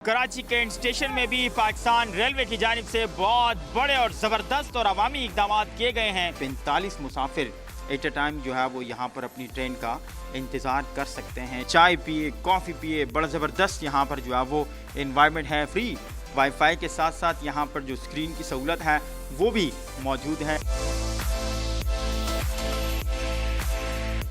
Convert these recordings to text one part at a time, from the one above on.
Karachi Cantt station में भी Pakistan railway की जानिब से बहुत बड़े और ज़बरदस्त और अवामी इकदाम किए गए हैं। 45 मुसाफिर एट अ टाइम जो है वो यहाँ पर अपनी ट्रेन का इंतज़ार कर सकते हैं। चाय पिए, कॉफ़ी पिए, बड़ा ज़बरदस्त यहाँ पर जो है वो इन्वायरमेंट है। फ्री वाईफाई के साथ साथ यहाँ पर जो स्क्रीन की सहूलत है वो भी मौजूद है।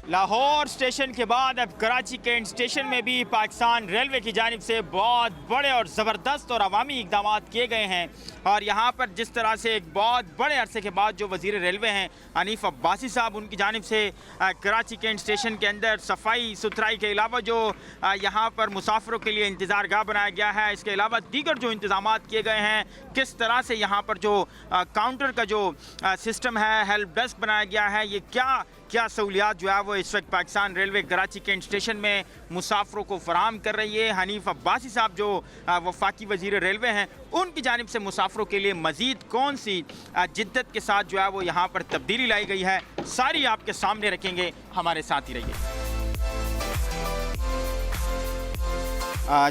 लाहौर स्टेशन के बाद अब कराची कैंट स्टेशन में भी पाकिस्तान रेलवे की जानिब से बहुत बड़े और ज़बरदस्त और अवामी इकदाम किए गए हैं। और यहाँ पर जिस तरह से एक बहुत बड़े अरसे के बाद जो वज़ीर रेलवे हैं हनीफ अब्बासी साहब, उनकी जानिब से कराची कैंट स्टेशन के अंदर सफाई सुथराई के अलावा जो यहाँ पर मुसाफिरों के लिए इंतज़ार गाह बनाया गया है, इसके अलावा दीगर जो इंतज़ाम किए गए हैं, किस तरह से यहाँ पर जो काउंटर का जो सिस्टम है, हेल्प डेस्क बनाया गया है, ये क्या सहूलियात जो है वो इस वक्त Pakistan railway Karachi Cantt station में मुसाफरों को फराहम कर रही है। हनीफ अब्बासी साहब जो वफाकी वज़ीर रेलवे हैं, उनकी जानिब से मुसाफरों के लिए मज़ीद कौन सी जिद्दत के साथ जो है वो यहाँ पर तब्दीली लाई गई है, सारी आपके सामने रखेंगे। हमारे साथ ही रहिए।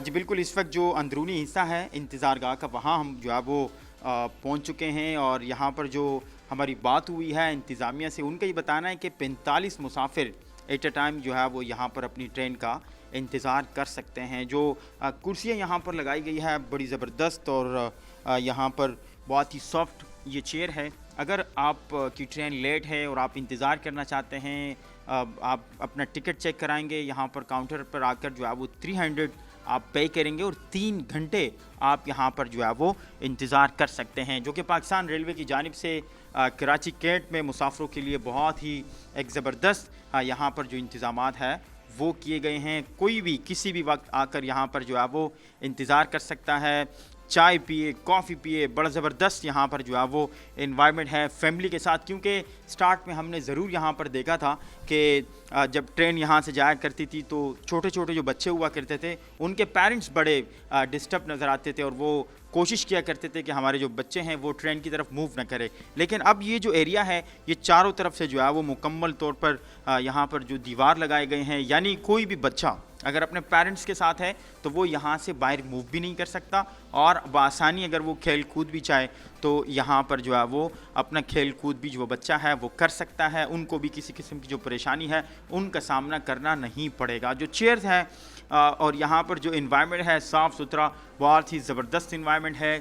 जी बिल्कुल, इस वक्त जो अंदरूनी हिस्सा है इंतज़ार गाह का, वहाँ हम जो है वो पहुँच चुके हैं और यहाँ पर जो हमारी बात हुई है इंतज़ामिया से, उनका ये बताना है कि 45 मुसाफिर एट अ टाइम जो है वो यहाँ पर अपनी ट्रेन का इंतज़ार कर सकते हैं। जो कुर्सियाँ यहाँ पर लगाई गई है बड़ी ज़बरदस्त और यहाँ पर बहुत ही सॉफ्ट ये चेयर है। अगर आप की ट्रेन लेट है और आप इंतज़ार करना चाहते हैं, आप अपना टिकट चेक कराएंगे यहाँ पर काउंटर पर आकर जो है वो 300 आप पे करेंगे और 3 घंटे आप यहाँ पर जो है वो इंतज़ार कर सकते हैं, जो कि पाकिस्तान रेलवे की जानिब से कराची कैंट में मुसाफिरों के लिए बहुत ही एक ज़बरदस्त यहाँ पर जो इंतज़ामात है वो किए गए हैं। कोई भी किसी भी वक्त आकर यहाँ पर जो है वो इंतज़ार कर सकता है। चाय पिए, कॉफ़ी पिए, बड़ा ज़बरदस्त यहाँ पर जो है वो इन्वायरमेंट है फैमिली के साथ। क्योंकि स्टार्ट में हमने ज़रूर यहाँ पर देखा था कि जब ट्रेन यहाँ से जाया करती थी तो छोटे छोटे जो बच्चे हुआ करते थे, उनके पेरेंट्स बड़े डिस्टर्ब नज़र आते थे और वो कोशिश किया करते थे कि हमारे जो बच्चे हैं वो ट्रेन की तरफ मूव ना करें। लेकिन अब ये जो एरिया है, ये चारों तरफ से जो है वो मुकम्मल तौर पर यहाँ पर जो दीवार लगाए गए हैं, यानी कोई भी बच्चा अगर अपने पेरेंट्स के साथ है तो वो यहाँ से बाहर मूव भी नहीं कर सकता और बआसानी अगर वो खेल कूद भी चाहे तो यहाँ पर जो है वो अपना खेल कूद भी जो बच्चा है वो कर सकता है। उनको भी किसी किस्म की जो परेशानी है उनका सामना करना नहीं पड़ेगा। जो चेयर्स हैं और यहाँ पर जो इन्वायरमेंट है साफ़ सुथरा, बहुत ही ज़बरदस्त इन्वायरमेंट है।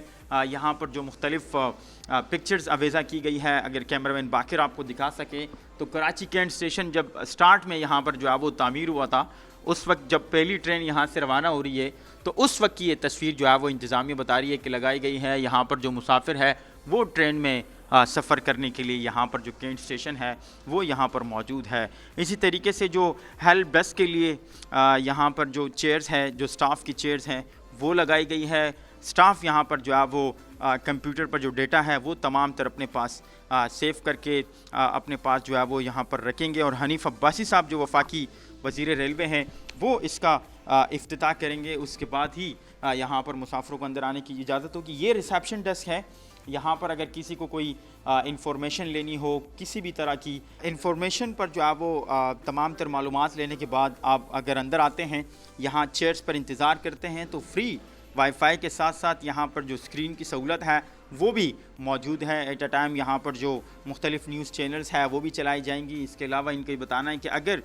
यहाँ पर जो मुख्तलिफ पिक्चर्स अवेज़ा की गई है, अगर कैमरामैन बाकिर आपको दिखा सके तो कराची कैंट स्टेशन जब स्टार्ट में यहाँ पर जो है वो तामीर हुआ था, उस वक्त जब पहली ट्रेन यहाँ से रवाना हो रही है तो उस वक्त की ये तस्वीर जो है वो इंतज़ामिया बता रही है कि लगाई गई है। यहाँ पर जो मुसाफिर है वो ट्रेन में सफ़र करने के लिए यहाँ पर जो कैंट स्टेशन है वो यहाँ पर मौजूद है। इसी तरीके से जो हेल्प डेस्क के लिए यहाँ पर जो चेयर्स है, जो स्टाफ की चेयर्स हैं वो लगाई गई है। स्टाफ यहाँ पर जो है वो कंप्यूटर पर जो डेटा है वो तमाम तर अपने पास सेव करके अपने पास जो है वो यहाँ पर रखेंगे। और हनीफ अब्बासी साहब जो वफाकी वज़ीर रेलवे हैं वो इसका इफ्तिताह करेंगे। उसके बाद ही यहाँ पर मुसाफिरों को अंदर आने की इजाज़त होगी। ये रिसेप्शन डेस्क है। यहाँ पर अगर किसी को कोई इंफॉर्मेशन लेनी हो, किसी भी तरह की इंफॉर्मेशन पर जो है वो तमाम तर मालूमात लेने के बाद आप अगर अंदर आते हैं, यहाँ चेयर्स पर इंतज़ार करते हैं तो फ्री वाईफाई के साथ साथ यहाँ पर जो स्क्रीन की सहूलत है वो भी मौजूद है। एट अ टाइम यहाँ पर जो मुख्तलिफ़ न्यूज़ चैनल्स है वो भी चलाई जाएंगी। इसके अलावा इनका ये बताना है कि अगर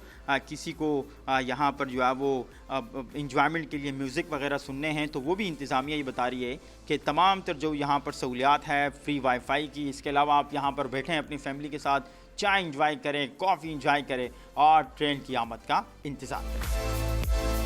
किसी को यहाँ पर जो है वो इंजॉयमेंट के लिए म्यूज़िक वगैरह सुनने हैं तो वो भी इंतज़ामिया ये बता रही है कि तमाम तर जो यहाँ पर सहूलियात है फ्री वाईफाई की। इसके अलावा आप यहाँ पर बैठें अपनी फैमिली के साथ, चाय इंजॉय करें, कॉफ़ी इंजॉय करें और ट्रेन की आमद का इंतज़ार करें।